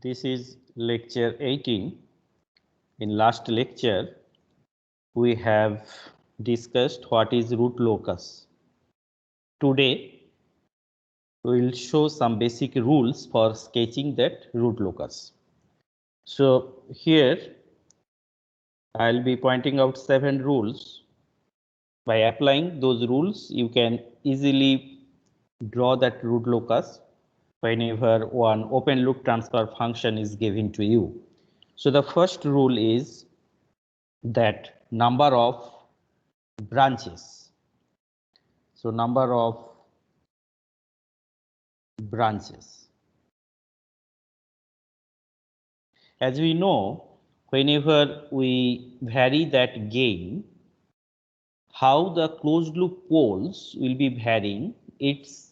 This is lecture 18. In last lecture, we have discussed what is root locus. Today, we will show some basic rules for sketching that root locus. So here, I'll be pointing out 7 rules. By applying those rules, you can easily draw that root locus whenever one open loop transfer function is given to you. So the first rule is that number of branches. So number of branches. As we know, whenever we vary that gain, how the closed loop poles will be varying, its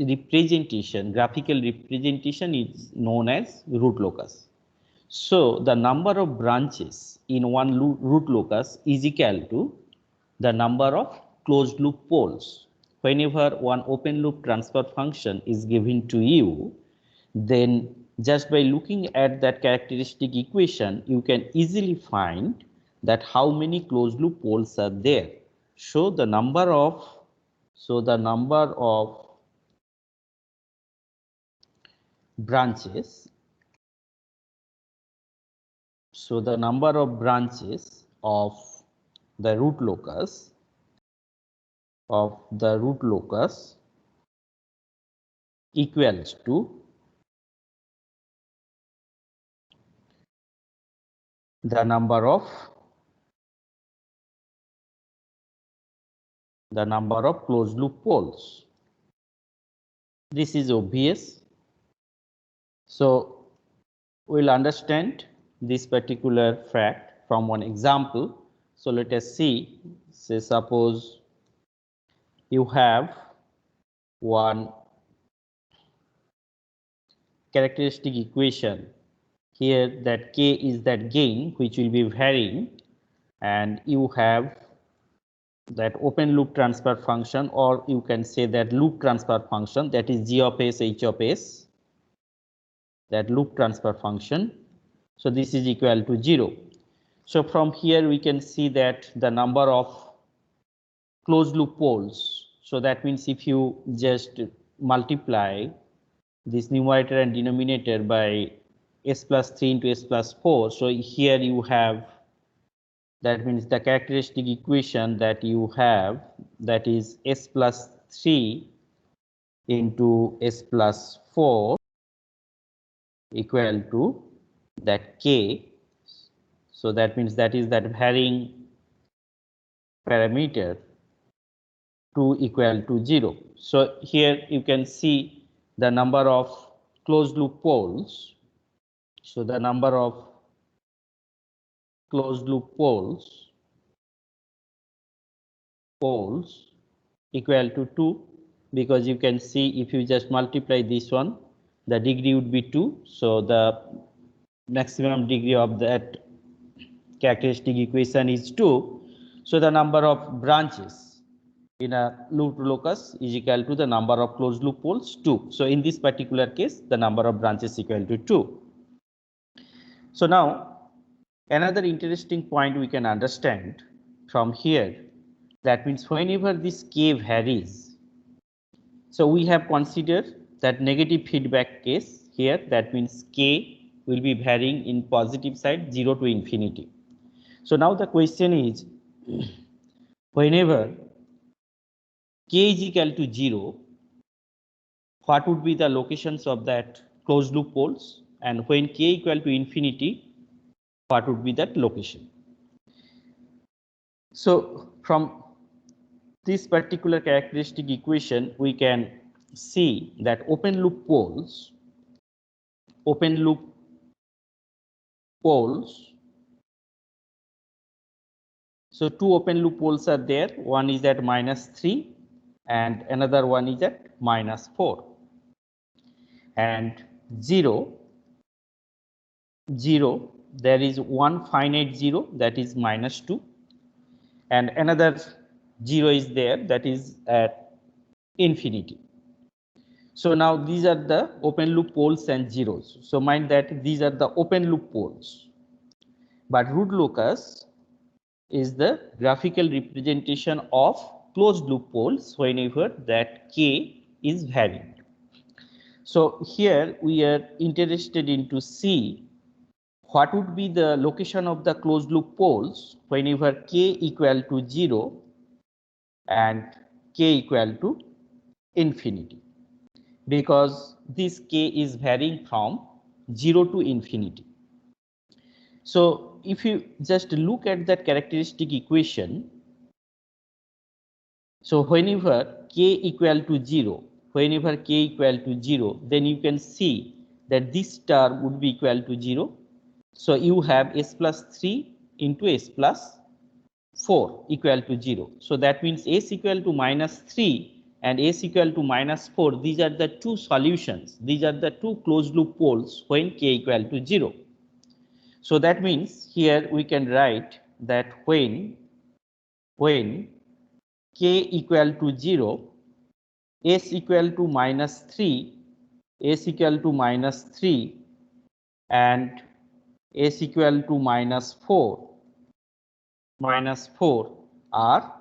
representation, graphical representation is known as root locus. So the number of branches in one root locus is equal to the number of closed loop poles. Whenever one open loop transfer function is given to you, then just by looking at that characteristic equation, you can easily find that how many closed loop poles are there. So the number of branches, so the number of branches of the root locus equals to the number of closed loop poles. This is obvious. So we'll understand this particular fact from one example. So let us see. Say suppose you have one characteristic equation here, that k is that gain which will be varying, and you have that open loop transfer function, or you can say that loop transfer function, that is g of s h of s, that loop transfer function. So this is equal to 0. So from here we can see that the number of closed loop poles, so that means if you just multiply this numerator and denominator by s plus 3 into s plus 4, so here you have, that means the characteristic equation that you have, that is s plus 3 into s plus 4 equal to that k. So that means that is that varying parameter 2 equal to 0. So here you can see the number of closed loop poles. So the number of closed loop poles equal to 2, because you can see if you just multiply this one, the degree would be 2. So the maximum degree of that characteristic equation is 2. So the number of branches in a loop locus is equal to the number of closed loop poles 2. So in this particular case, the number of branches equal to 2. So now another interesting point we can understand from here, that means whenever this k varies, so we have considered that negative feedback case here, that means k will be varying in positive side 0 to infinity. So now the question is, whenever k is equal to 0, what would be the locations of that closed loop poles, and when k equal to infinity, what would be that location? So from this particular characteristic equation, we can see that open loop poles, so two open loop poles are there. One is at -3 and another one is at -4. And 0, there is one finite 0, that is -2, and another 0 is there, that is at infinity. So now these are the open loop poles and zeros. So mind that these are the open loop poles. But root locus is the graphical representation of closed loop poles whenever that K is varying. So here we are interested in to see what would be the location of the closed loop poles whenever K equal to 0 and K equal to infinity, because this K is varying from 0 to infinity. So if you just look at that characteristic equation, so whenever K equal to 0, whenever K equal to 0, then you can see that this term would be equal to 0. So you have s plus 3 into s plus 4 equal to 0. So that means s equal to minus 3 and s equal to minus 4. These are the two solutions. These are the two closed loop poles when K equal to 0. So that means here we can write that when K equal to 0, s equal to minus 3, s equal to minus 3 and s equal to minus 4 are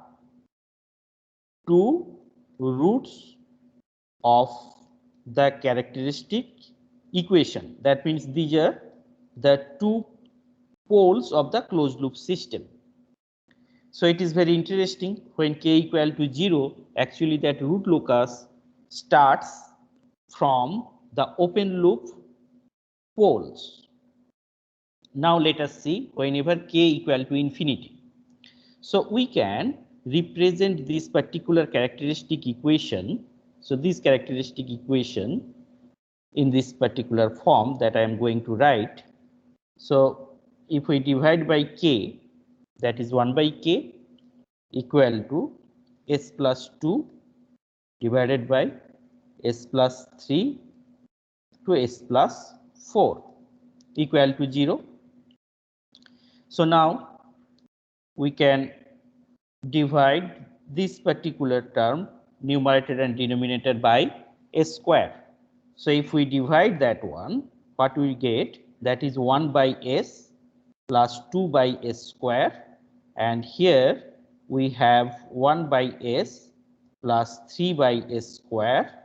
two roots of the characteristic equation. That means these are the two poles of the closed loop system. So it is very interesting, when K equal to 0, actually that root locus starts from the open loop poles. Now let us see whenever K equal to infinity. So we can represent this particular characteristic equation. So this characteristic equation in this particular form that I am going to write. So if we divide by K, that is 1 by K equal to s plus 2 divided by s plus 3 to s plus 4 equal to 0. So now we can divide this particular term, numerator and denominator, by s square. So if we divide that one, what we get, that is 1 by s plus 2 by s square, and here we have 1 by s plus 3 by s square,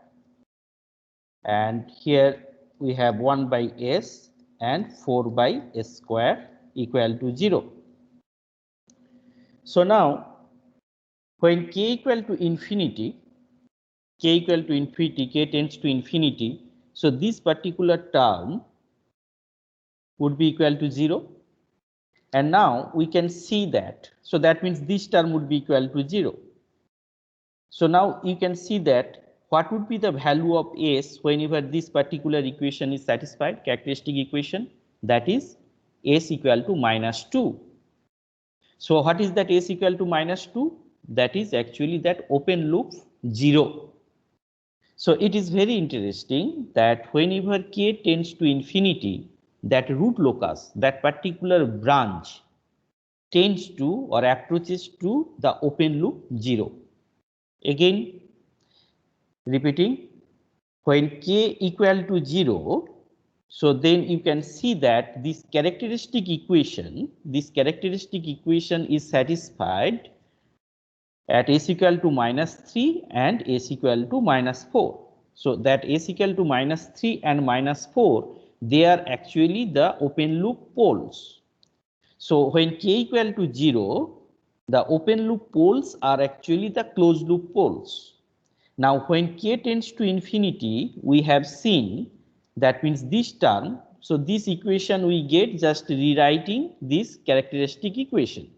and here we have 1 by s and 4 by s square equal to 0. So now when K equal to infinity, K equal to infinity, K tends to infinity, so this particular term would be equal to 0. And now we can see that. So that means this term would be equal to 0. So now you can see that what would be the value of s whenever this particular equation is satisfied, characteristic equation, that is s equal to minus 2. So what is that s equal to minus 2? That is actually that open loop 0. So it is very interesting that whenever K tends to infinity, that root locus, that particular branch, tends to or approaches to the open loop 0. Again, repeating, when K equal to 0, so then you can see that this characteristic equation is satisfied at s equal to minus 3 and s equal to minus 4. So that s equal to minus 3 and minus 4, they are actually the open loop poles. So when K equal to 0, the open loop poles are actually the closed loop poles. Now when K tends to infinity, we have seen that means this term. So this equation we get just rewriting this characteristic equation.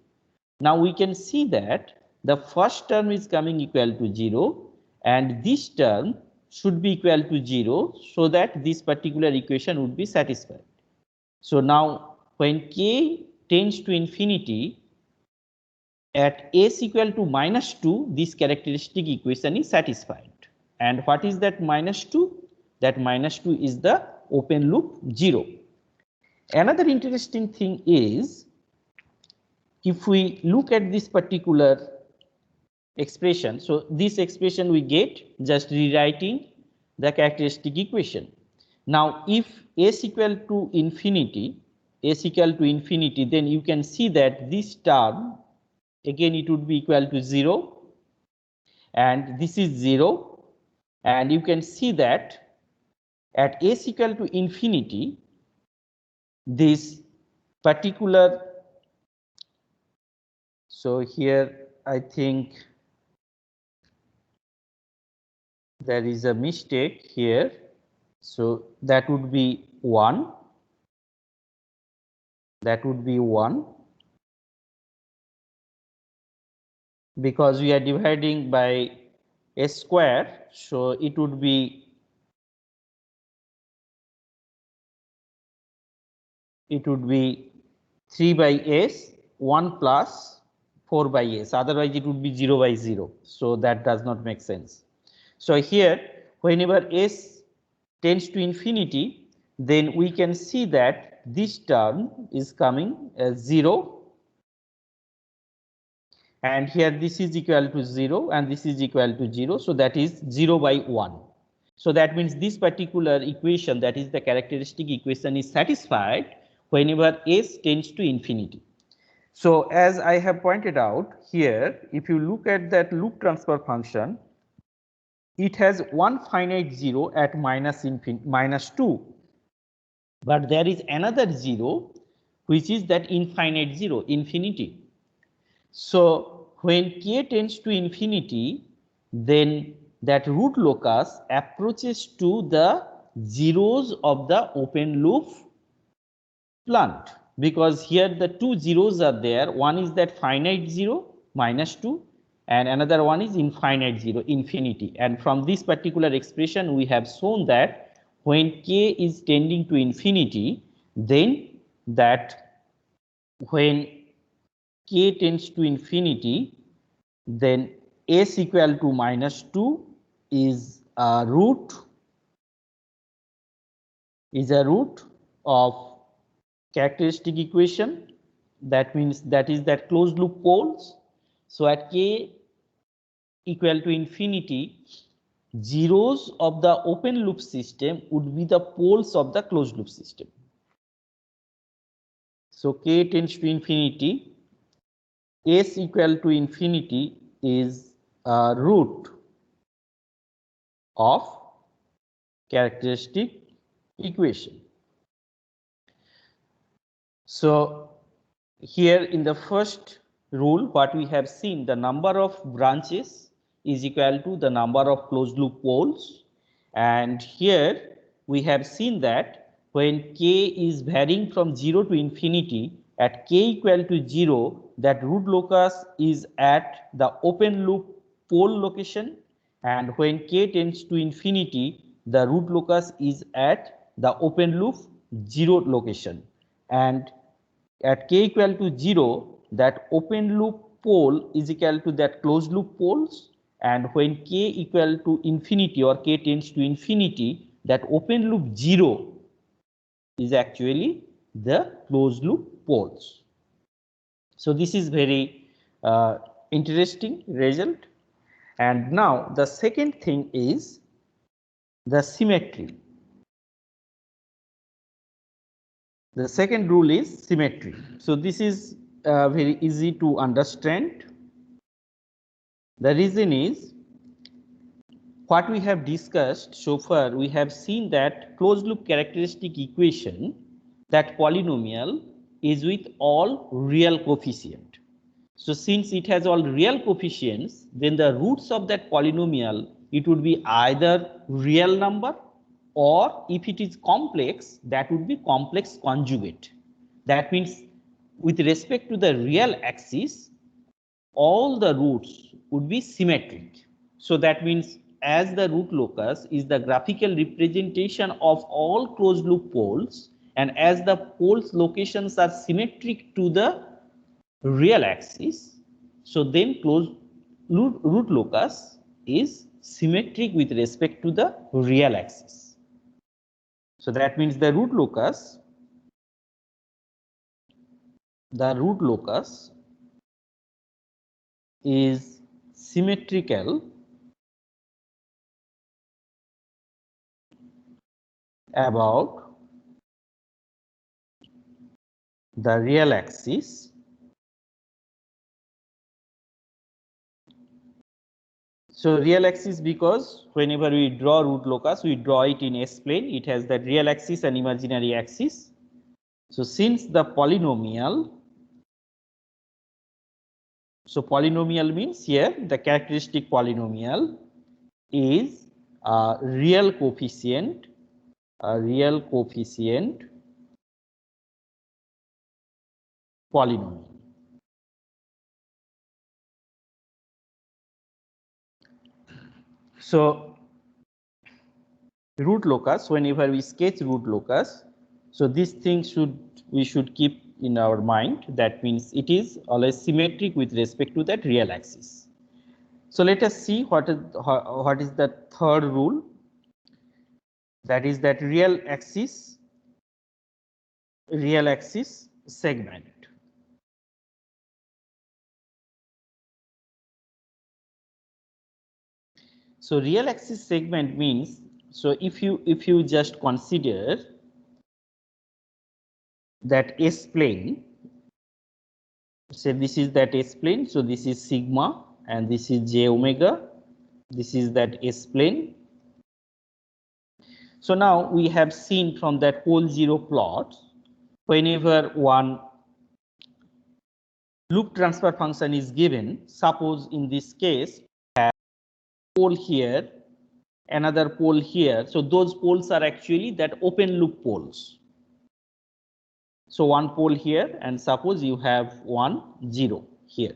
Now we can see that the first term is coming equal to 0 and this term should be equal to 0, so that this particular equation would be satisfied. So now when K tends to infinity, at s equal to minus 2, this characteristic equation is satisfied. And what is that minus 2? That minus 2 is the open loop 0. Another interesting thing is, if we look at this particular expression, so this expression we get just rewriting the characteristic equation. Now, if s equal to infinity, then you can see that this term, again it would be equal to 0, and this is 0, and you can see that at s equal to infinity, this particular, so here I think there is a mistake here, so that would be 1, because we are dividing by s square, so it would be 3 by s 1 plus 4 by s, otherwise it would be 0 by 0, so that does not make sense. So here whenever s tends to infinity, then we can see that this term is coming as 0, and here this is equal to 0 and this is equal to 0, so that is 0 by 1. So that means this particular equation, that is the characteristic equation, is satisfied whenever s tends to infinity. So as I have pointed out here, if you look at that loop transfer function, it has one finite 0 at minus 2, but there is another 0 which is that infinite 0, infinity. So when k tends to infinity, then that root locus approaches to the zeros of the open loop plant, because here the two zeros are there. One is that finite 0 minus 2 and another one is infinite 0 infinity, and from this particular expression we have shown that when k is tending to infinity, then that when k tends to infinity, then s equal to minus 2 is a root of characteristic equation. That means that is that closed loop poles. So at k equal to infinity, zeros of the open loop system would be the poles of the closed loop system. So k tends to infinity, s equal to infinity is a root of characteristic equation. So here in the first rule, what we have seen, the number of branches is equal to the number of closed loop poles, and here we have seen that when k is varying from 0 to infinity, at k equal to 0, that root locus is at the open loop pole location, and when k tends to infinity, the root locus is at the open loop 0 location, and at k equal to 0, that open loop pole is equal to that closed loop poles, and when k equal to infinity or k tends to infinity, that open loop 0 is actually the closed loop poles. So this is very interesting result. And now the second thing is the symmetry. The second rule is symmetry. So this is very easy to understand. The reason is, what we have discussed so far, we have seen that closed loop characteristic equation, that polynomial is with all real coefficient. So since it has all real coefficients, then the roots of that polynomial, it would be either real number, or if it is complex, that would be complex conjugate. That means with respect to the real axis, all the roots would be symmetric. So that means as the root locus is the graphical representation of all closed loop poles, and as the poles locations are symmetric to the real axis, so then closed root locus is symmetric with respect to the real axis. So that means the root locus is symmetrical about the real axis So real axis, because whenever we draw root locus, we draw it in S-plane. It has that real axis and imaginary axis. So since the polynomial, so polynomial means here the characteristic polynomial is a real coefficient polynomial. So root locus, whenever we sketch root locus, so this thing we should keep in our mind. That means it is always symmetric with respect to that real axis. So let us see what is the third rule. That is that real axis segment. So real axis segment means, so if you just consider that S plane, say this is that S plane, so this is sigma and this is j omega, this is that S plane. So now we have seen from that pole zero plot, whenever one loop transfer function is given, suppose in this case have pole here, another pole here, so those poles are actually that open loop poles. So one pole here, and suppose you have 1 0 here.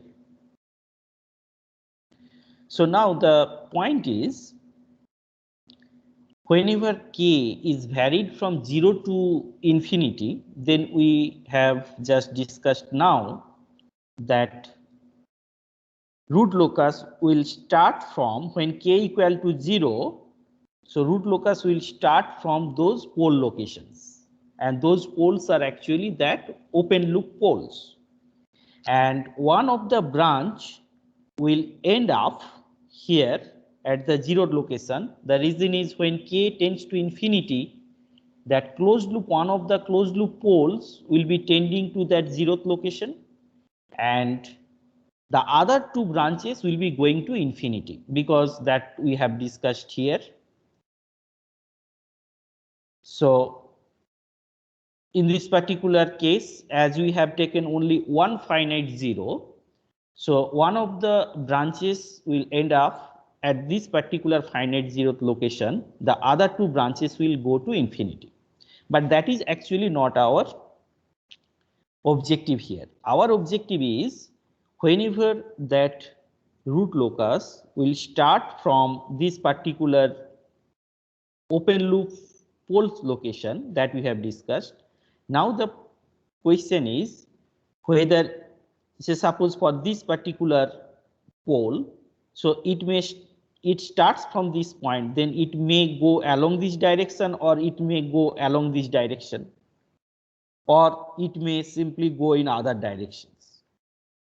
So now the point is, whenever k is varied from 0 to infinity, then we have just discussed now that root locus will start from when k equal to 0. So root locus will start from those pole locations, and those poles are actually that open loop poles. And one of the branch will end up here at the 0 location. The reason is when k tends to infinity, that closed loop, one of the closed loop poles will be tending to that 0th location, and the other two branches will be going to infinity, because that we have discussed here. So in this particular case, as we have taken only one finite 0, so one of the branches will end up at this particular finite 0th location. The other two branches will go to infinity. But that is actually not our objective here. Our objective is, whenever that root locus will start from this particular open loop poles location that we have discussed. Now the question is whether, say suppose for this particular pole, so it starts from this point, then it may go along this direction, or it may go along this direction, or it may simply go in other directions.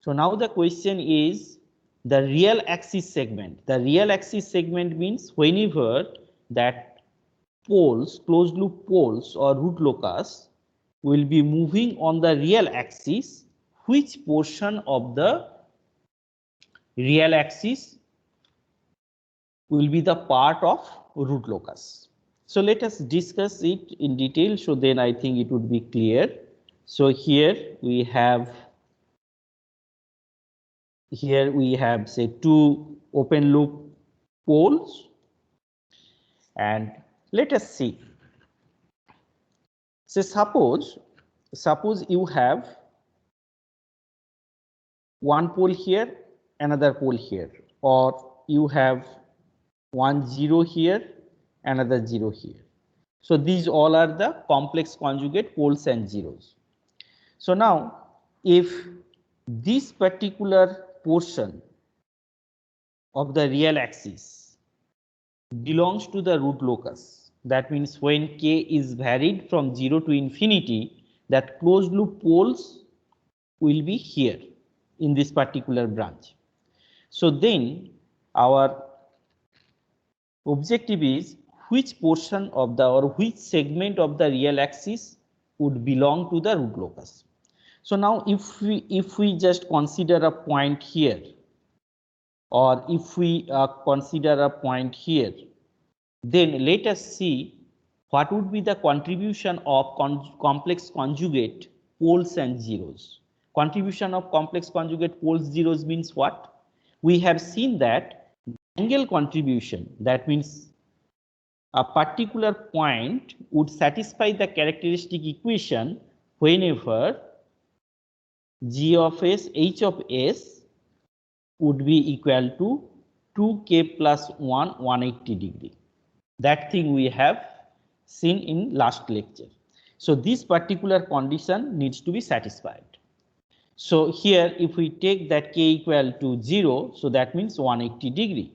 So now the question is the real axis segment. The real axis segment means whenever that poles, closed loop poles or root locus will be moving on the real axis, which portion of the real axis will be the part of root locus. So let us discuss it in detail, so then I think it would be clear. So here we have say two open loop poles, and let us see. So suppose you have one pole here, another pole here, or you have 1 0 here, another 0 here. So these all are the complex conjugate poles and zeros. So now if this particular portion of the real axis belongs to the root locus, that means when k is varied from 0 to infinity, that closed loop poles will be here in this particular branch. So then our objective is, which portion of the or which segment of the real axis would belong to the root locus. So now if we just consider a point here, or if we consider a point here, then let us see what would be the contribution of complex conjugate poles and zeros. Contribution of complex conjugate poles zeros means what? We have seen that angle contribution, that means a particular point would satisfy the characteristic equation whenever g of s, h of s would be equal to 2k plus 1, 180 degree. That thing we have seen in last lecture. So this particular condition needs to be satisfied. So here if we take that k equal to 0, so that means 180 degree.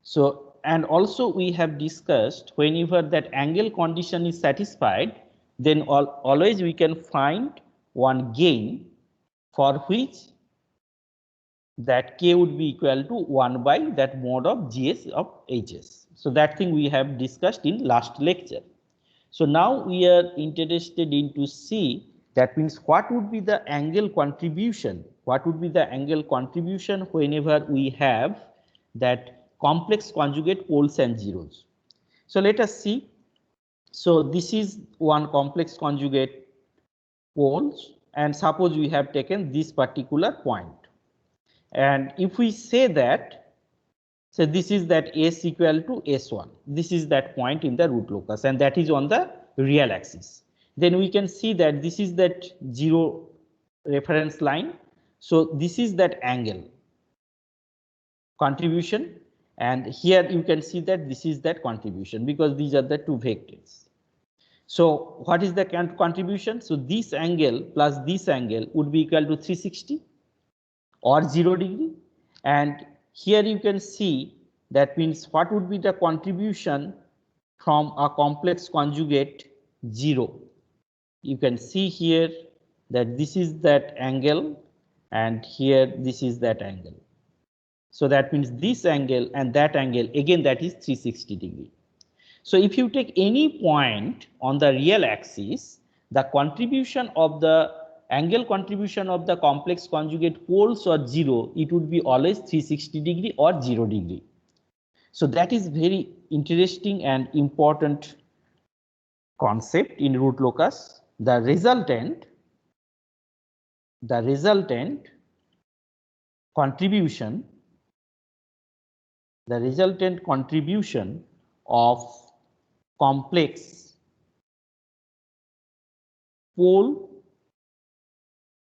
So and also we have discussed whenever that angle condition is satisfied, then always we can find one gain for which that k would be equal to 1 by that mode of gs of hs. So that thing we have discussed in last lecture. So now we are interested in to see, that means what would be the angle contribution, what would be the angle contribution whenever we have that complex conjugate poles and zeros. So let us see. So this is one complex conjugate poles, and suppose we have taken this particular point. And if we say that, so this is that s equal to s1, this is that point in the root locus, and that is on the real axis. Then we can see that this is that 0 reference line. So this is that angle contribution, and here you can see that this is that contribution, because these are the two vectors. So what is the contribution? So this angle plus this angle would be equal to 360 or 0 degree, and here you can see that means what would be the contribution from a complex conjugate 0. You can see here that this is that angle, and here this is that angle. So that means this angle and that angle, again that is 360 degree. So if you take any point on the real axis, the contribution of the angle contribution of the complex conjugate poles or 0, it would be always 360 degree or 0 degree. So that is very interesting and important concept in root locus. The resultant contribution of complex pole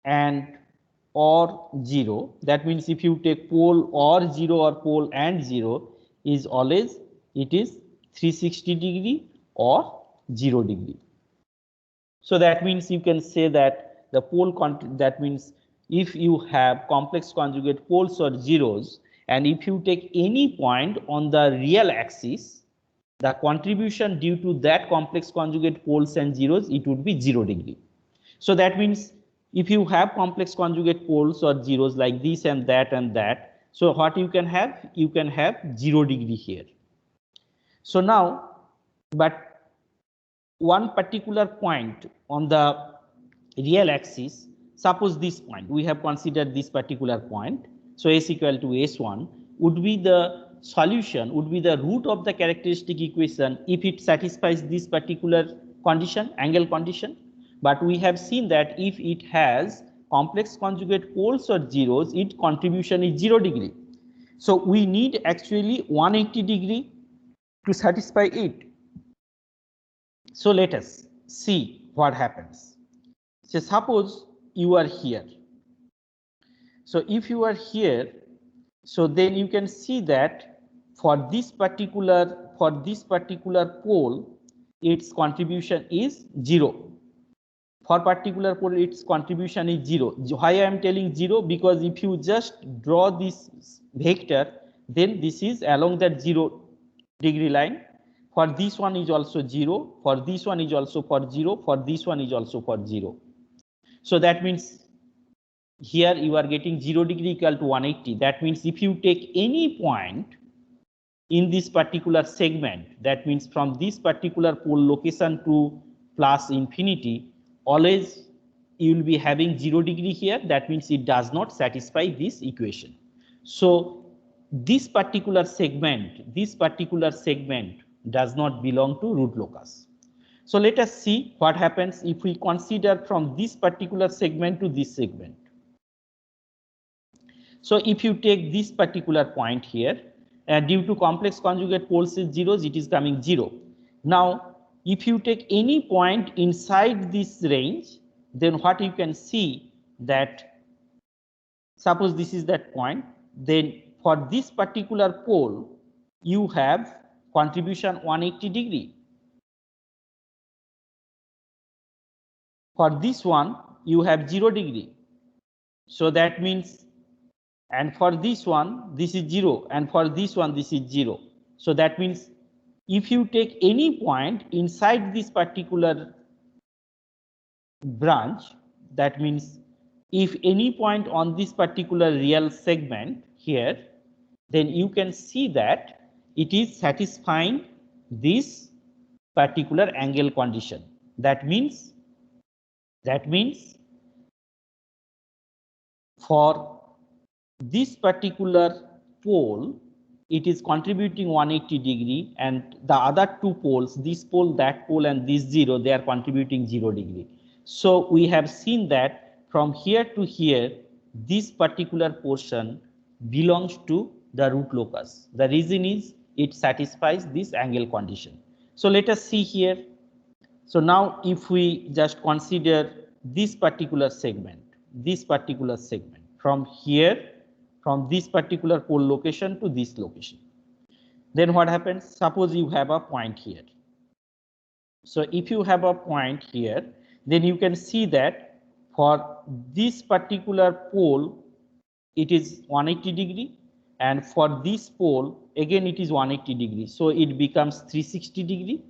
and or 0, that means if you take pole or 0 or pole and 0, is always it is 360 degree or 0 degree. So that means you can say that the pole, that means if you have complex conjugate poles or zeros, and if you take any point on the real axis, the contribution due to that complex conjugate poles and zeros, it would be 0 degree. So that means if you have complex conjugate poles or zeros like this and that, so what you can have? You can have 0 degree here. So now, but one particular point on the real axis, suppose this point, we have considered this particular point, so s equal to s1 would be the solution, would be the root of the characteristic equation if it satisfies this particular condition, angle condition. But we have seen that if it has complex conjugate poles or zeros, its contribution is 0 degree. So we need actually 180 degree to satisfy it. So let us see what happens. So suppose you are here. So if you are here, so then you can see that for this particular pole, its contribution is 0. For particular pole, its contribution is 0. Why I am telling 0? Because if you just draw this vector, then this is along that 0 degree line. For this one is also 0. For this one is also for 0. For this one is also for 0. So that means here you are getting 0 degree equal to 180. That means if you take any point in this particular segment, that means from this particular pole location to plus infinity, always you will be having 0 degree here. That means it does not satisfy this equation. So this particular segment does not belong to root locus. So let us see what happens if we consider from this particular segment to this segment. So if you take this particular point here, due to complex conjugate poles is zeros, it is coming 0. Now, if you take any point inside this range, then what you can see that, suppose this is that point, then for this particular pole, you have contribution 180 degree. For this one, you have 0 degree. So that means, and for this one, this is 0, and for this one, this is 0. So that means if you take any point inside this particular branch, that means if any point on this particular real segment here, then you can see that it is satisfying this particular angle condition. That means for this particular pole, it is contributing 180 degree, and the other two poles, this pole, that pole, and this 0, they are contributing 0 degree. So we have seen that from here to here, this particular portion belongs to the root locus. The reason is it satisfies this angle condition. So let us see here. So now if we just consider this particular segment from here, from this particular pole location to this location, then what happens? Suppose you have a point here. So if you have a point here, then you can see that for this particular pole, it is 180 degree, and for this pole, again it is 180 degree. So it becomes 360 degree.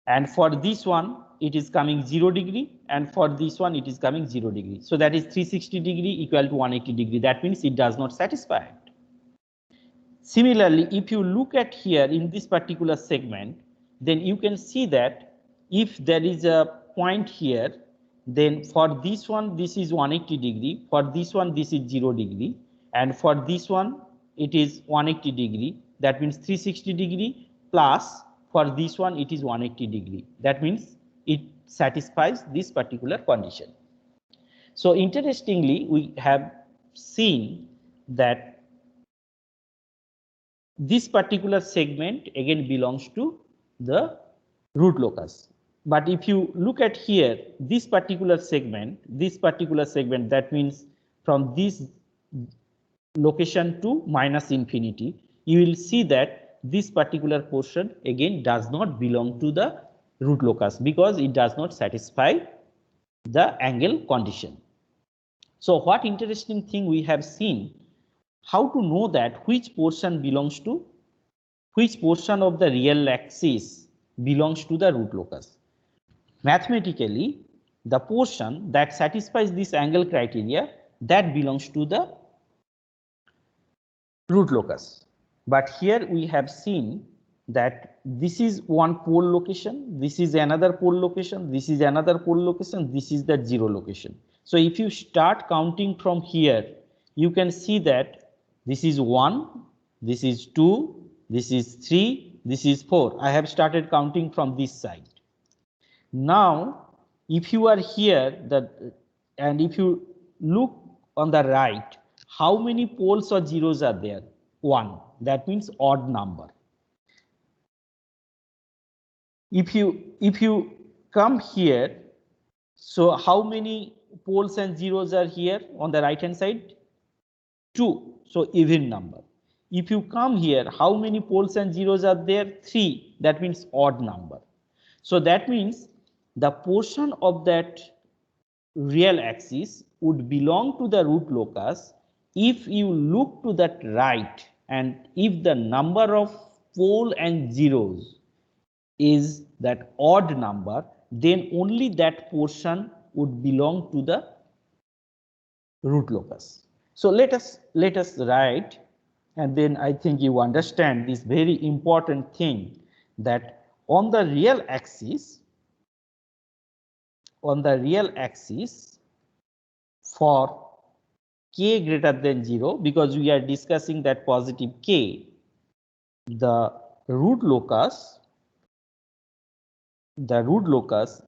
And for this one, it is coming 0 degree, and for this one, it is coming 0 degree. So that is 360 degree equal to 180 degree. That means it does not satisfy it. Similarly, if you look at here in this particular segment, then you can see that if there is a point here, then for this one, this is 180 degree. For this one, this is 0 degree. And for this one, it is 180 degree. That means 360 degree plus for this one, it is 180 degree. That means it satisfies this particular condition. So interestingly, we have seen that this particular segment again belongs to the root locus. But if you look at here, this particular segment, that means from this location to minus infinity, you will see that this particular portion again does not belong to the root locus because it does not satisfy the angle condition. So what interesting thing we have seen, how to know that which portion of the real axis belongs to the root locus. Mathematically, the portion that satisfies this angle criteria, that belongs to the root locus. But here we have seen that this is one pole location, this is another pole location, this is another pole location, this is the 0 location. So if you start counting from here, you can see that this is 1, this is 2, this is 3, this is 4. I have started counting from this side. Now, if you are here, and if you look on the right, how many poles or zeros are there? 1. That means odd number. If you come here, so how many poles and zeros are here on the right hand side? 2. So even number. If you come here, how many poles and zeros are there? 3. That means odd number. So that means the portion of that real axis would belong to the root locus if you look to that right, and if the number of pole and zeros is that odd number, then only that portion would belong to the root locus. So let us write And then I think you understand this very important thing that on the real axis, for k greater than 0, because we are discussing that positive k, the root locus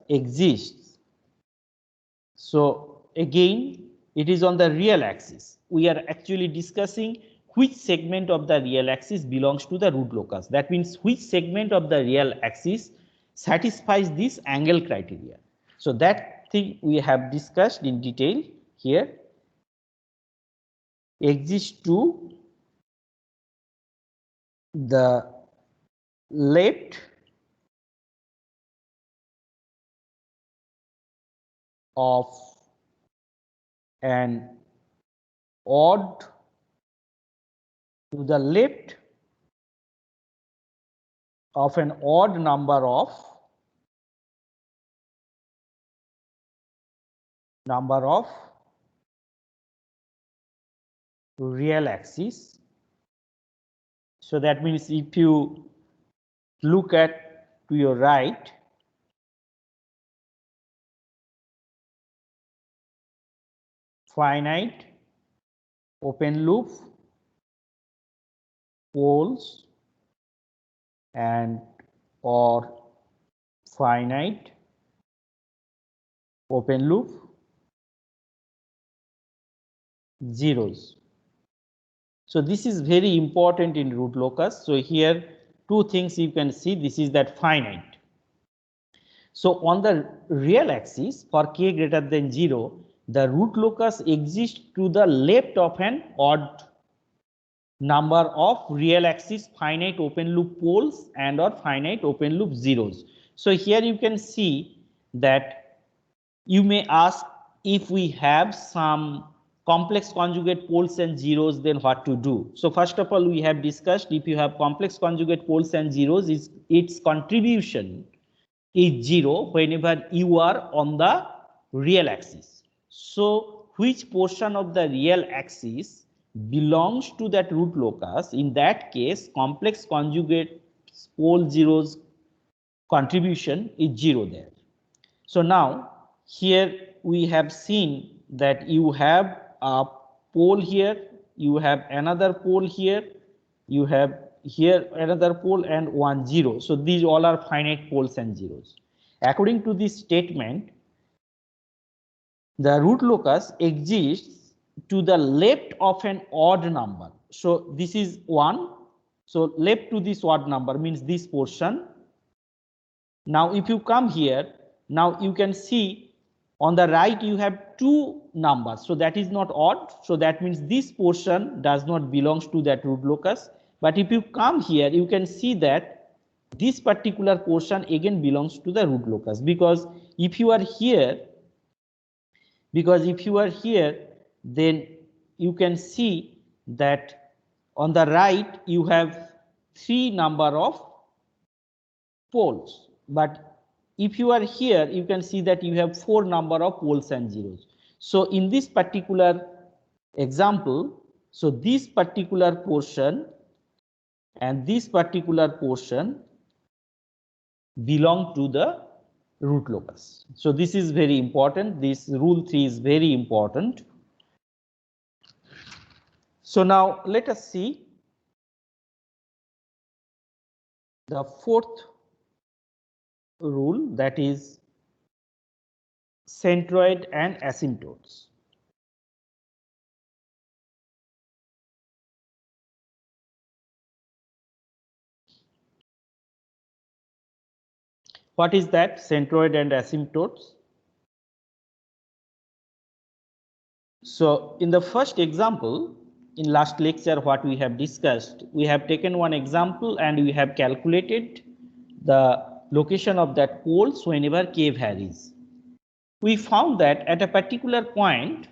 exists. So again, it is on the real axis. We are actually discussing which segment of the real axis belongs to the root locus. That means which segment of the real axis satisfies this angle criteria. So that thing we have discussed in detail here. Exists to the left of an odd to the left of an odd number of real axis. So that means if you look at to your right, finite open loop poles and or finite open loop zeros. So this is very important in root locus. So here two things you can see. This is that finite. So on the real axis for k greater than 0, the root locus exists to the left of an odd number of real axis finite open loop poles and or finite open loop zeros. So here you can see that you may ask, if we have some complex conjugate poles and zeros, then what to do? So first of all, we have discussed, if you have complex conjugate poles and zeros, its contribution is 0 whenever you are on the real axis. So which portion of the real axis belongs to that root locus? In that case, complex conjugate pole zeros contribution is 0 there. So now here we have seen that you have a pole here, you have another pole here, you have here another pole and 1 0. So these all are finite poles and zeros. According to this statement, the root locus exists to the left of an odd number. So this is 1. So left to this odd number means this portion. Now if you come here, now you can see on the right you have two numbers. So that is not odd. So that means this portion does not belongs to that root locus. But if you come here, you can see that this particular portion again belongs to the root locus, because if you are here, then you can see that on the right you have 3 number of poles, but if you are here, you can see that you have 4 number of poles and zeros. So in this particular example, so this particular portion and this particular portion belong to the root locus. So this is very important. This rule 3 is very important. So now let us see the fourth rule, that is centroid and asymptotes. What is that, centroid and asymptotes? So in the first example, in last lecture what we have discussed, we have taken one example and we have calculated the location of that poles whenever k varies. We found that at a particular point,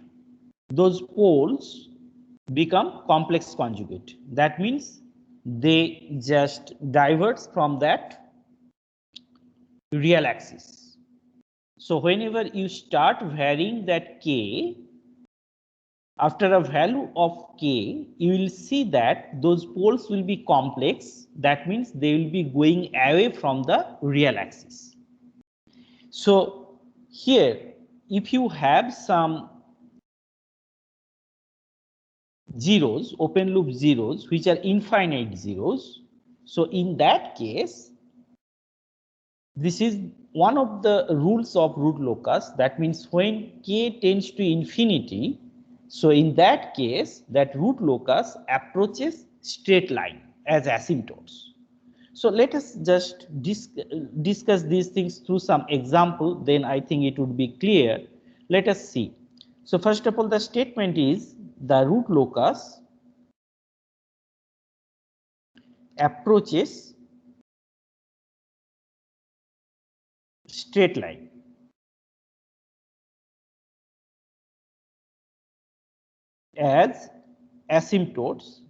those poles become complex conjugate. That means they just diverge from that real axis. So whenever you start varying that k, after a value of k, you will see that those poles will be complex. That means they will be going away from the real axis. So here, if you have some zeros, open loop zeros, which are infinite zeros, so in that case, this is one of the rules of root locus. That means when k tends to infinity, so in that case, that root locus approaches straight line as asymptotes. So let us just discuss these things through some example, then I think it would be clear. Let us see. So first of all, the statement is the root locus approaches straight line. As asymptotes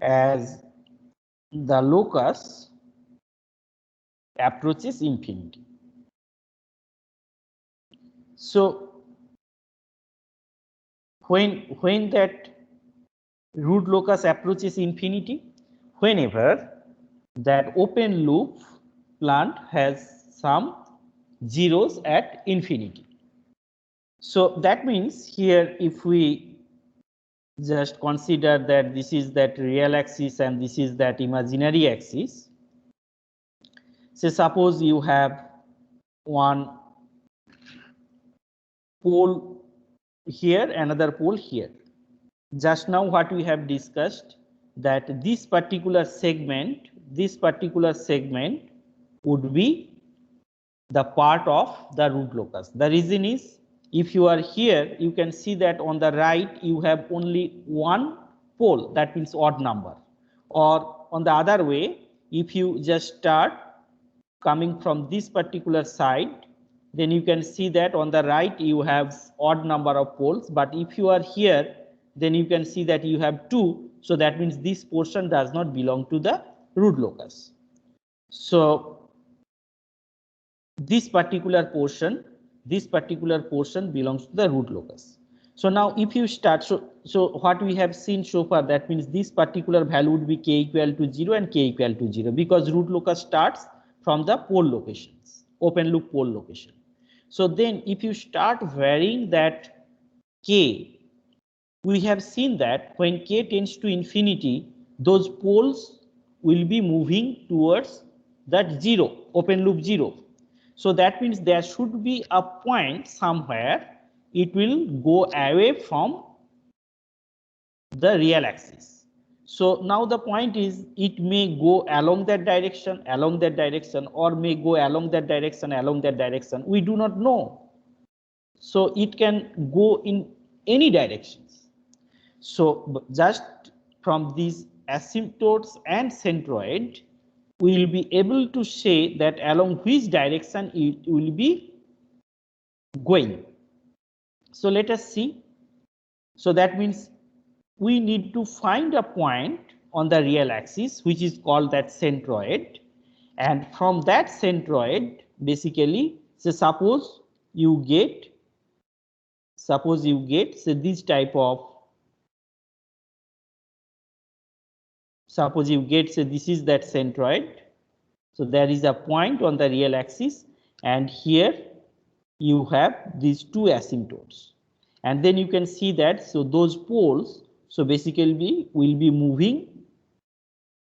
as the locus approaches infinity. So when that root locus approaches infinity, whenever that open loop plant has some zeros at infinity. So that means here, if we just consider that this is that real axis and this is that imaginary axis, say suppose you have one pole here, another pole here. Just now what we have discussed, that this particular segment would be the part of the root locus. The reason is, if you are here, you can see that on the right you have only one pole, that means odd number. Or on the other way, if you just start coming from this particular side, then you can see that on the right you have odd number of poles, but if you are here, then you can see that you have two. So that means this portion does not belong to the root locus. So this particular portion belongs to the root locus. So now if you start, so what we have seen so far, that means this particular value would be k equal to 0 and k equal to 0, because root locus starts from the pole locations, open loop pole location. So then if you start varying that k, we have seen that when k tends to infinity, those poles will be moving towards that 0, open loop 0. So that means there should be a point somewhere it will go away from the real axis. So now the point is, it may go along that direction, or may go along that direction. We do not know. So it can go in any directions. So just from these asymptotes and centroid, we will be able to say that along which direction it will be going. So let us see. So that means we need to find a point on the real axis which is called that centroid, and from that centroid, basically, so suppose you get say this type of, suppose you get, say this is that centroid. So there is a point on the real axis, and here you have these two asymptotes, and then you can see that, so those poles, so basically will be moving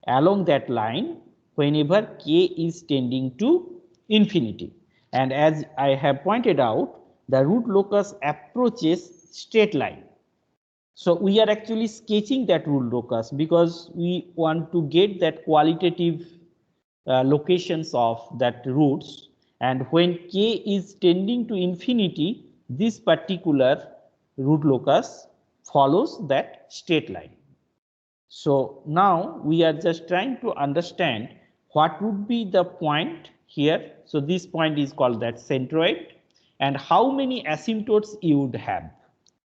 along that line whenever k is tending to infinity. And as I have pointed out, the root locus approaches straight line. So we are actually sketching that root locus because we want to get that qualitative locations of that roots, and when k is tending to infinity, this particular root locus follows that straight line. So now we are just trying to understand what would be the point here. So this point is called that centroid, and how many asymptotes you would have,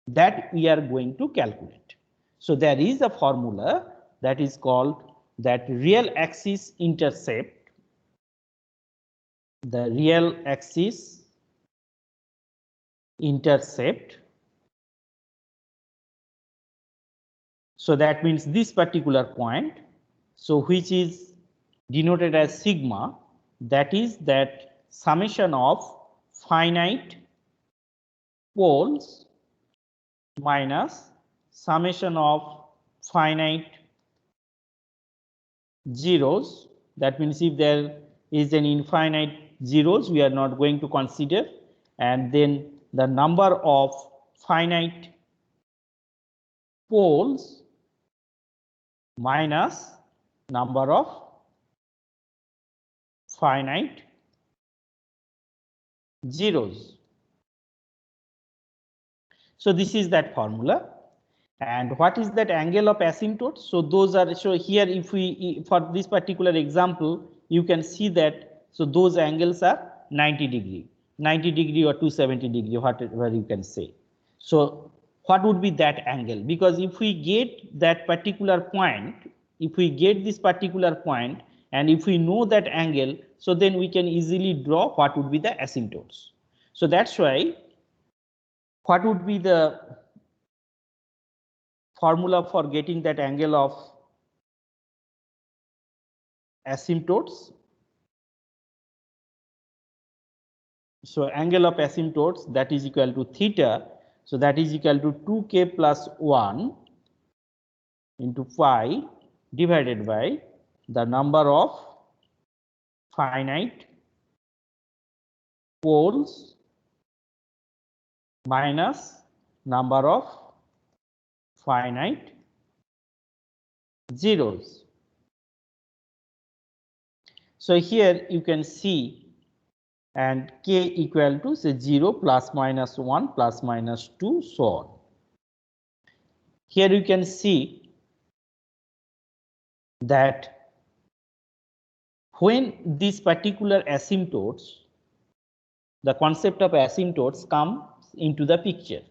that we are going to calculate. So there is a formula that is called that real axis intercept, the real axis intercept. So that means this particular point, so which is denoted as sigma, that is that summation of finite poles minus summation of finite zeros. That means if there is an infinite zeros, we are not going to consider, and then the number of finite poles minus number of finite zeros. So this is that formula. And what is that angle of asymptote? So those are, so here if we, for this particular example, you can see that, so those angles are 90 degree or 270 degree, whatever you can say. So what would be that angle? Because if we get that particular point, if we get this particular point, and if we know that angle, so then we can easily draw what would be the asymptotes. So that's why what would be the formula for getting that angle of asymptotes? So angle of asymptotes, that is equal to theta. So that is equal to 2k plus 1 into phi divided by the number of finite poles minus number of finite zeros. So here you can see, and k equal to say 0 plus minus 1 plus minus 2, so on. Here you can see that when these particular asymptotes, the concept of asymptotes comes into the picture,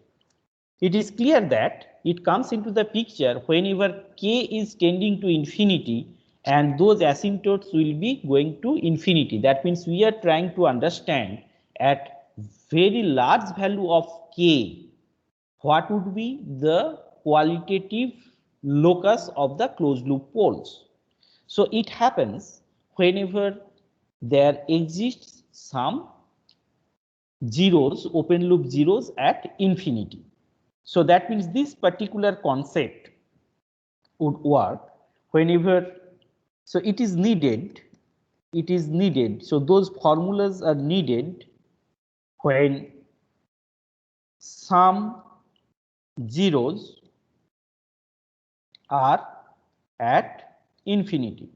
it is clear that it comes into the picture whenever k is tending to infinity and those asymptotes will be going to infinity. That means we are trying to understand at very large value of k, what would be the qualitative locus of the closed loop poles. So it happens whenever there exists some zeros, open loop zeros at infinity. So that means this particular concept would work whenever, so it is needed, so those formulas are needed when some zeros are at infinity.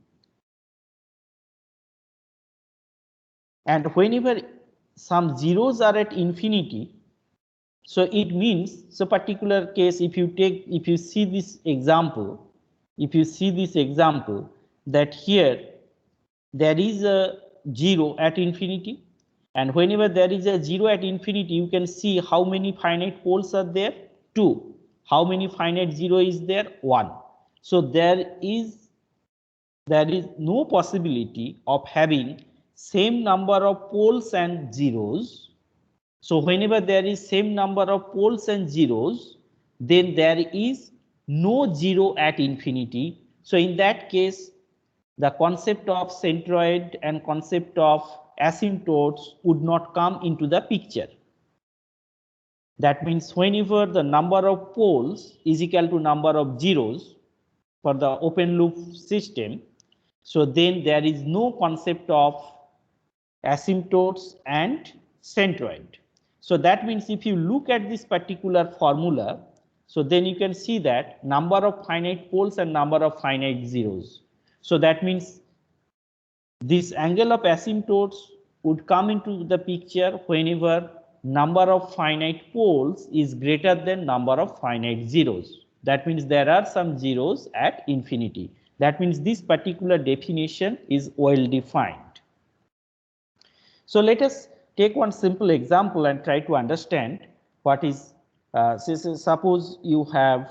And whenever some zeros are at infinity, so it means, so particular case, if you see this example, that here there is a 0 at infinity, and whenever there is a 0 at infinity, you can see how many finite poles are there, 2. How many finite 0 is there, 1. So there is no possibility of having same number of poles and zeros. So whenever there is same number of poles and zeros, then there is no 0 at infinity. So in that case, the concept of centroid and concept of asymptotes would not come into the picture. That means whenever the number of poles is equal to number of zeros for the open loop system, so then there is no concept of asymptotes and centroid. So that means if you look at this particular formula, so then you can see that number of finite poles and number of finite zeros. So that means this angle of asymptotes would come into the picture whenever number of finite poles is greater than number of finite zeros. That means there are some zeros at infinity. That means this particular definition is well defined. So let us take one simple example and try to understand what is, suppose you have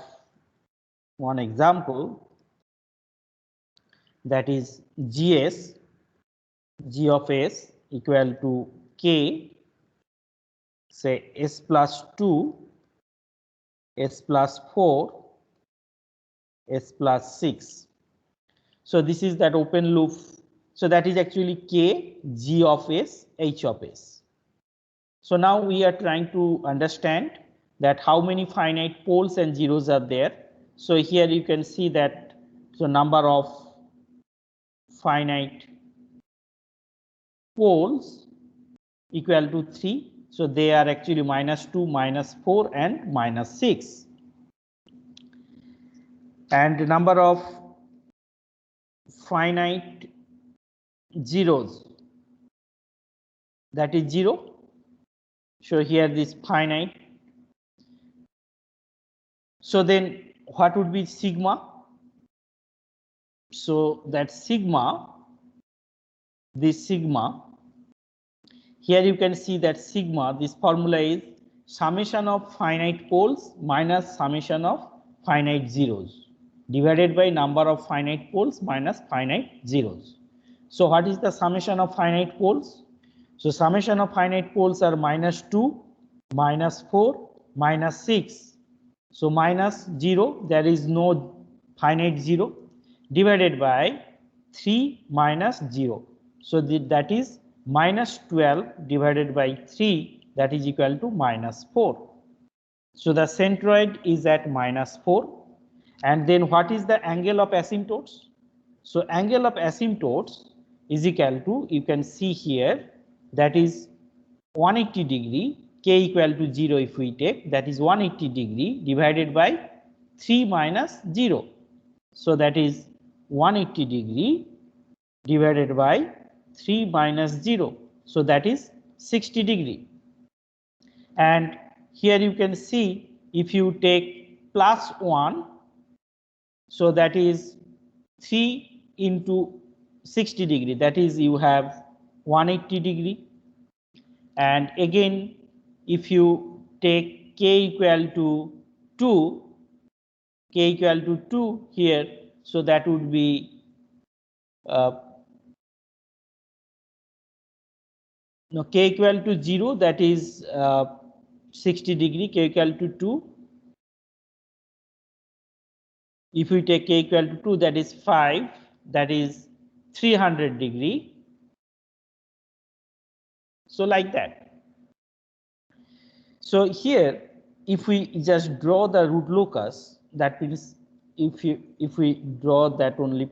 one example, that is g of s equal to k say s plus 2, s plus 4, s plus 6. So this is that open loop. So that is actually k, g of s, h of s. So now we are trying to understand that how many finite poles and zeros are there. So here you can see that so number of finite poles equal to 3. So they are actually -2, -4 and -6. And the number of finite zeros, that is 0. So here this finite. So then what would be sigma? So that sigma, this sigma, here you can see that sigma, this formula is summation of finite poles minus summation of finite zeros divided by number of finite poles minus finite zeros. So what is the summation of finite poles? So summation of finite poles are -2, -4, -6. So -0, there is no finite 0, divided by 3 minus 0. So that is -12 divided by 3, that is equal to -4. So the centroid is at -4. And then what is the angle of asymptotes? So angle of asymptotes is equal to, you can see here, that is 180 degree, k equal to 0 if we take, that is 180 degree divided by 3 minus 0. So that is 180 degree divided by 3 minus 0. So that is 60 degree. And here you can see if you take plus 1, so that is 3 into 60 degree, that is you have 180 degree. And again, if you take k equal to 2, k equal to 2 here, so that would be no, k equal to 0, that is 60 degree, k equal to 2. If we take k equal to 2, that is 5, that is 300 degree. So like that. So here, if we just draw the root locus, that means if we draw that only,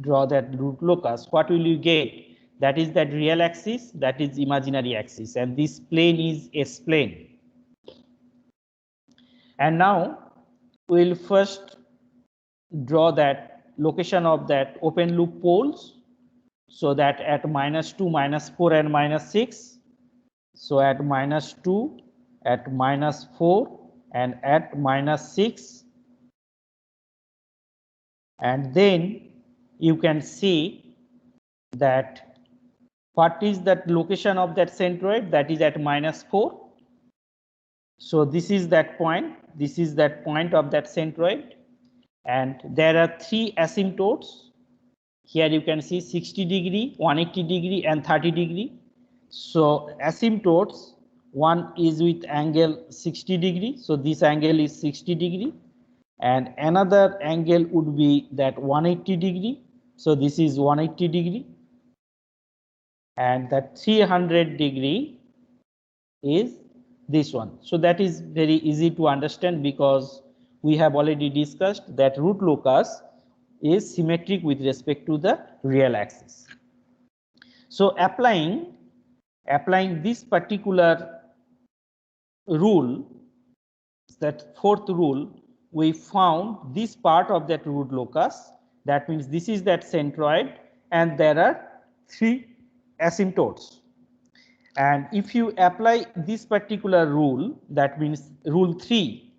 draw that root locus, what will you get? That is that real axis, that is imaginary axis, and this plane is S plane. And now we'll first draw that location of that open loop poles, so that at -2, -4 and -6. So at -2, at -4 and at -6. And then you can see that what is that location of that centroid, that is at -4. So this is that point, this is that point of that centroid, and there are 3 asymptotes. Here you can see 60 degree, 180 degree and 30 degree. So asymptotes, one is with angle 60 degree, so this angle is 60 degree, and another angle would be that 180 degree, so this is 180 degree, and that 300 degree is this one. So that is very easy to understand, because we have already discussed that root locus is symmetric with respect to the real axis. So applying this particular rule, that fourth rule, we found this part of that root locus. That means this is that centroid, and there are 3 asymptotes. And if you apply this particular rule, that means rule 3,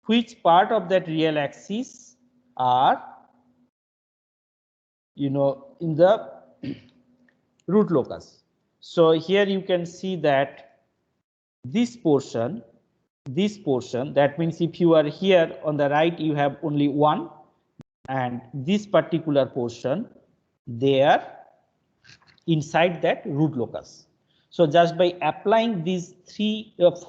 which part of that real axis are, in the root locus. So here you can see that this portion, that means if you are here on the right, you have only 1, and this particular portion, they are inside that root locus. So just by applying these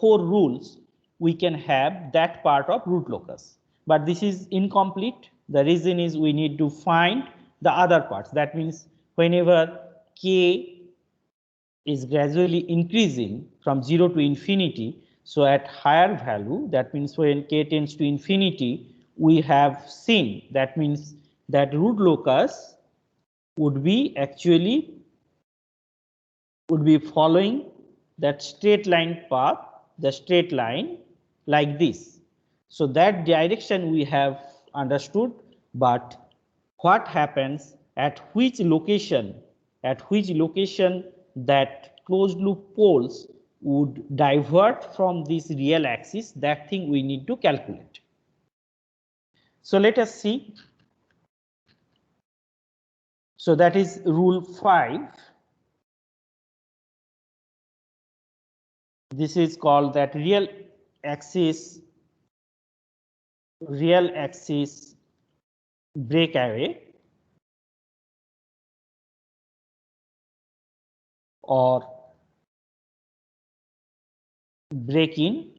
four rules, we can have that part of root locus. But this is incomplete. The reason is we need to find the other parts. That means whenever k is gradually increasing from 0 to infinity, so at higher value, that means when k tends to infinity, we have seen, that means that root locus would be following that straight line path, the straight line like this. So that direction we have understood, but what happens at which location that closed loop poles would divert from this real axis, that thing we need to calculate. So let us see. So that is rule 5. This is called that real axis breakaway or break-in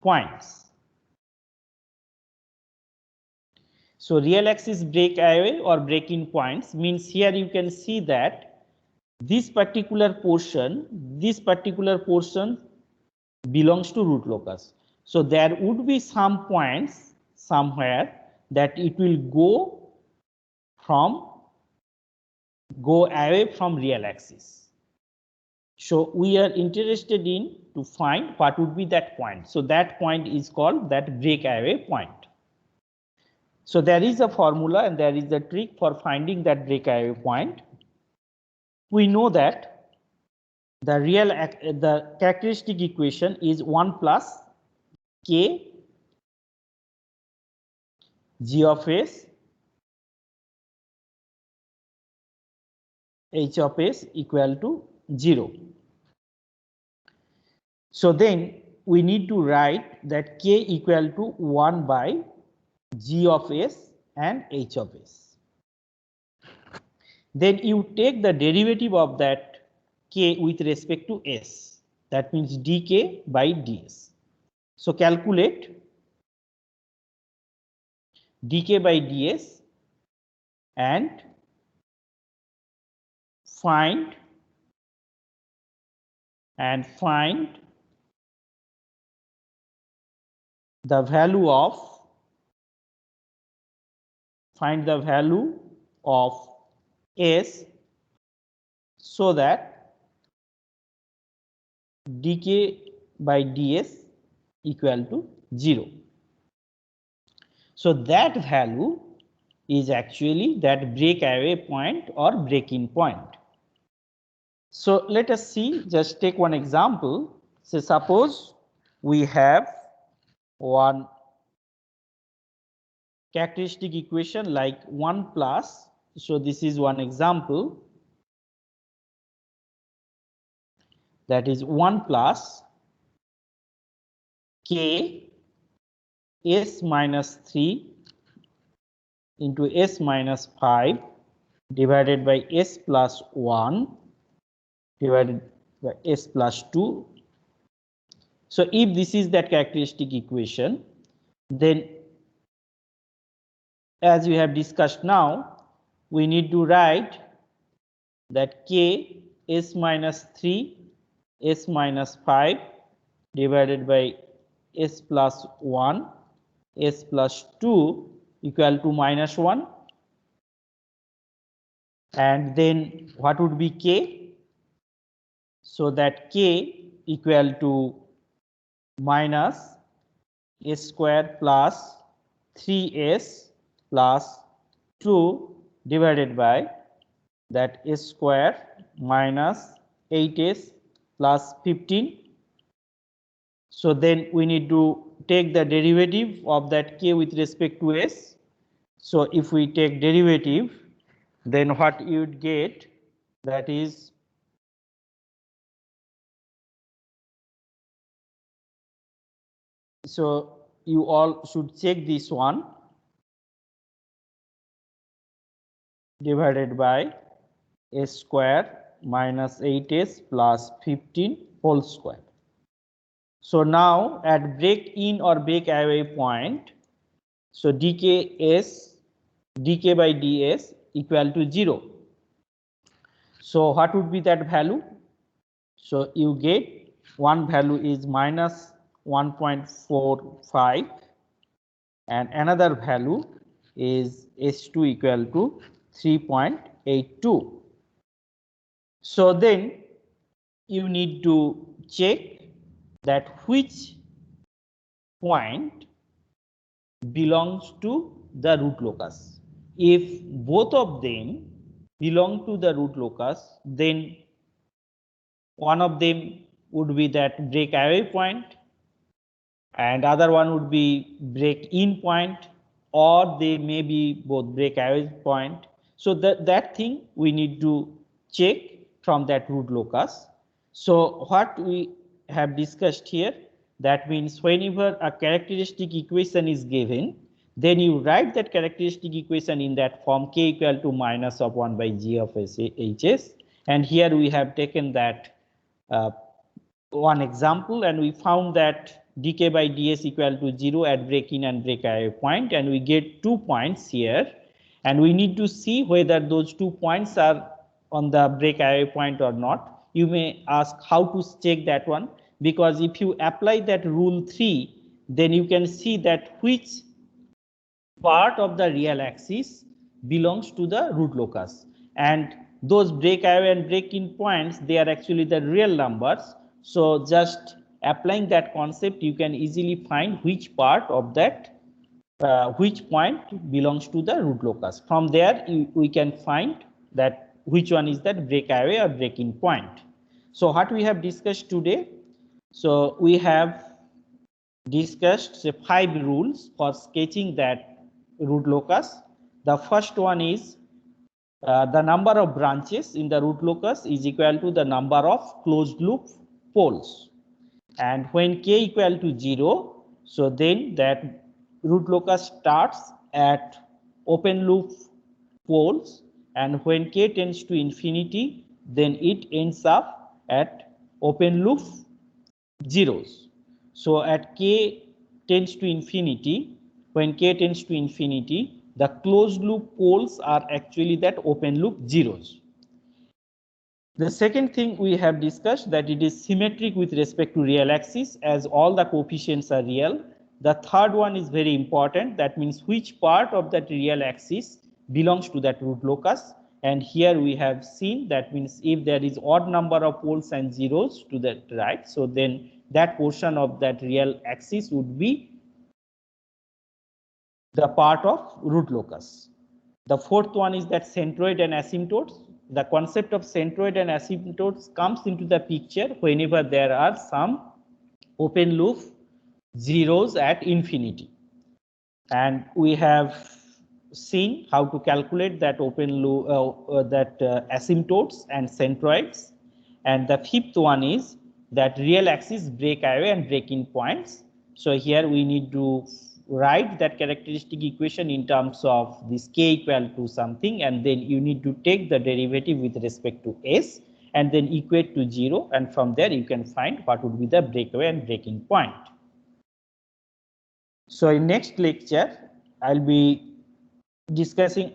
points. So real axis breakaway or break-in points means here you can see that this particular portion belongs to root locus. So there would be some points somewhere that it will go away from real axis. So we are interested in to find what would be that point. So that point is called that breakaway point. So there is a formula and there is a trick for finding that breakaway point. We know that the characteristic equation is 1 plus k g of s h of s equal to 0. So then we need to write that k equal to 1 by g of s and h of s. Then you take the derivative of that k with respect to s. That means dk by ds. So calculate dk by ds and find the value of s so that dk by ds equal to 0. So that value is actually that breakaway point or break-in point. So let us see, just take one example. So suppose we have one characteristic equation like 1 plus, so this is one example, that is 1 plus k s minus 3 into s minus 5 divided by s plus 1 divided by s plus 2. So if this is that characteristic equation, then as we have discussed now, we need to write that k s minus 3 s minus 5 divided by s plus 1 s plus 2 equal to minus 1, and then what would be k? So that k equal to minus s square plus 3s plus 2 divided by that s square minus 8s plus 15. So then we need to take the derivative of that k with respect to s. So if we take derivative, then what you would get, that is so you all should check this one, divided by s square minus 8s plus 15 whole square. So now at break in or break away point, so dk by ds equal to 0. So what would be that value? So you get one value is minus 1.45 and another value is S2 equal to 3.82. So then you need to check that which point belongs to the root locus. If both of them belong to the root locus, then one of them would be that break away point and other one would be break in point, or they may be both break away point. So that thing we need to check from that root locus. So what we have discussed here, that means whenever a characteristic equation is given, then you write that characteristic equation in that form, k equal to minus of 1 by g of hs. And here we have taken that one example, and we found that dk by ds equal to 0 at break in and break away point, and we get 2 points here, and we need to see whether those 2 points are on the break away point or not. You may ask how to check that one, because if you apply that rule 3, then you can see that which part of the real axis belongs to the root locus, and those break away and break in points, they are actually the real numbers. So just applying that concept, you can easily find which part of that which point belongs to the root locus. From there we can find that which one is that break away or break in point. So what we have discussed today, so we have discussed say 5 rules for sketching that root locus. The first one is the number of branches in the root locus is equal to the number of closed loop poles, and when k equal to 0, so then that root locus starts at open loop poles, and when k tends to infinity, then it ends up at open loop zeros. So at k tends to infinity, when k tends to infinity, the closed loop poles are actually that open loop zeros. The second thing we have discussed, that it is symmetric with respect to real axis, as all the coefficients are real. The third one is very important, that means which part of that real axis belongs to that root locus. And here we have seen that means if there is odd number of poles and zeros to the right, so then that portion of that real axis would be the part of root locus. The fourth one is that centroid and asymptotes. The concept of centroid and asymptotes comes into the picture whenever there are some open loop zeros at infinity. And we have seen how to calculate that open loop, asymptotes and centroids. And the fifth one is that real axis break away and break in points. So here we need to write that characteristic equation in terms of this k equal to something, and then you need to take the derivative with respect to s and then equate to 0, and from there you can find what would be the breakaway and breaking point. So in next lecture I'll be discussing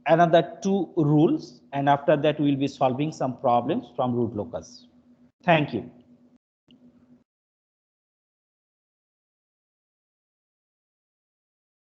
another 2 rules, and after that we will be solving some problems from root locus. Thank you.